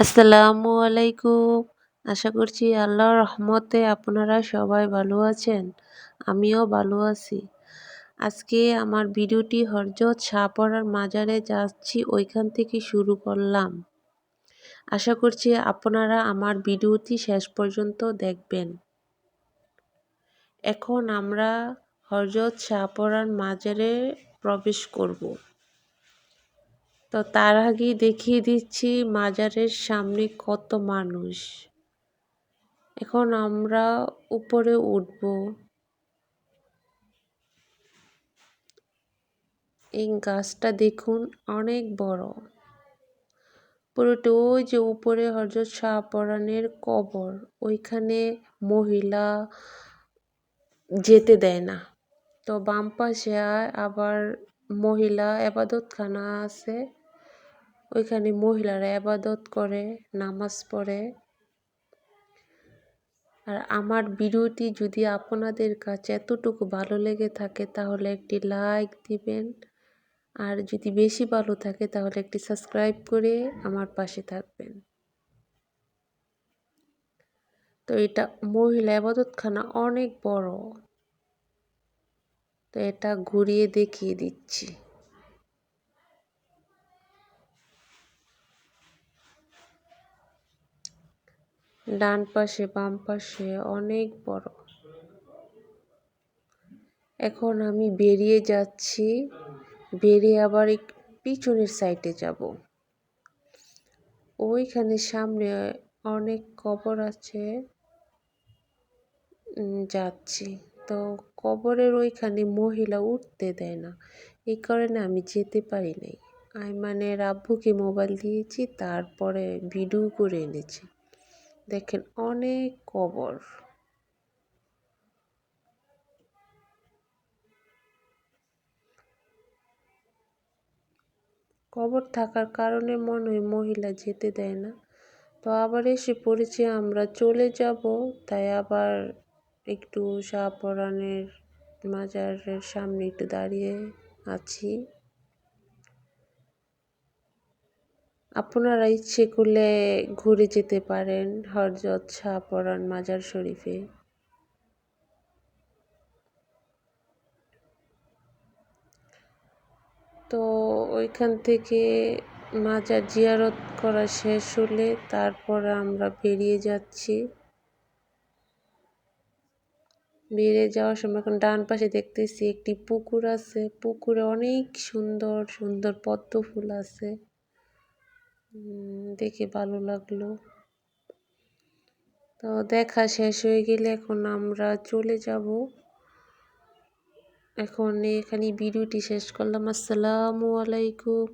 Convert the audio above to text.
আসসালামু আলাইকুম। আশা করছি আল্লাহর রহমতে আপনারা সবাই ভালো আছেন। আমিও ভালো আছি। আজকে আমার ভিডিওটি হযরত শাহপরার মাজারে যাচ্ছি ওইখান থেকে শুরু করলাম। আশা করছি আপনারা আমার ভিডিওটি শেষ পর্যন্ত দেখবেন। এখন আমরা হযরত শাহপরার মাজারে প্রবেশ করব। তো তার আগেই দেখিয়ে দিচ্ছি মাজারের সামনে কত মানুষ। এখন আমরা উপরে উঠব। এই গাছটা দেখুন অনেক বড়। পুরোটা ওই যে উপরে হযরত শাহপরানের কবর, ওইখানে মহিলা যেতে দেয় না। তো বাম পাশে আবার মহিলা ইবাদতখানা আছে, ওইখানে মহিলারা ইবাদত করে, নামাজ পড়ে। আর আমার ভিডিওটি যদি আপনাদের কাছে এতটুকু ভালো লেগে থাকে তাহলে একটি লাইক দিবেন, আর যদি বেশি ভালো থাকে তাহলে একটি সাবস্ক্রাইব করে আমার পাশে থাকবেন। তো এটা মহিলা ইবাদতখানা অনেক বড়। তো এটা ঘুরিয়ে দেখিয়ে দিচ্ছি। ডান পাশে বাম পাশে অনেক বড়। এখন আমি বেরিয়ে যাচ্ছি, বেরিয়ে আবার পিছনের সাইডে যাব। ওইখানে সামনে অনেক কবর আছে, যাচ্ছি। তো কবরের ওইখানে মহিলা উঠতে দেয় না, এই কারণে আমি যেতে পারি নাই। আইমানের আব্বুকে মোবাইল দিয়েছি, তারপরে ভিডিও করে এনেছি। দেখেন অনেক কবর। কবর থাকার কারণে মনে হয় মহিলা যেতে দেয় না। তো আবার এসে পড়েছি, আমরা চলে যাব। তাই আবার একটু শাহপরানের মাজারের সামনে একটু দাঁড়িয়ে আছি। আপনারা ইচ্ছে করলে ঘুরে যেতে পারেন হযরত শাহপরান মাজার শরীফে। তো ওইখান থেকে মাজার জিয়ারত করা শেষ হলে তারপর আমরা বেরিয়ে যাচ্ছি। বেরিয়ে যাওয়ার সময় এখন ডান পাশে দেখতেছি একটি পুকুর আছে। পুকুরে অনেক সুন্দর সুন্দর পদ্ম ফুল আছে, দেখে ভালো লাগলো। তো দেখা শেষ হয়ে গেলে এখন আমরা চলে যাব। এখন এখানে ভিডিওটি শেষ করলাম। আসসালামু আলাইকুম।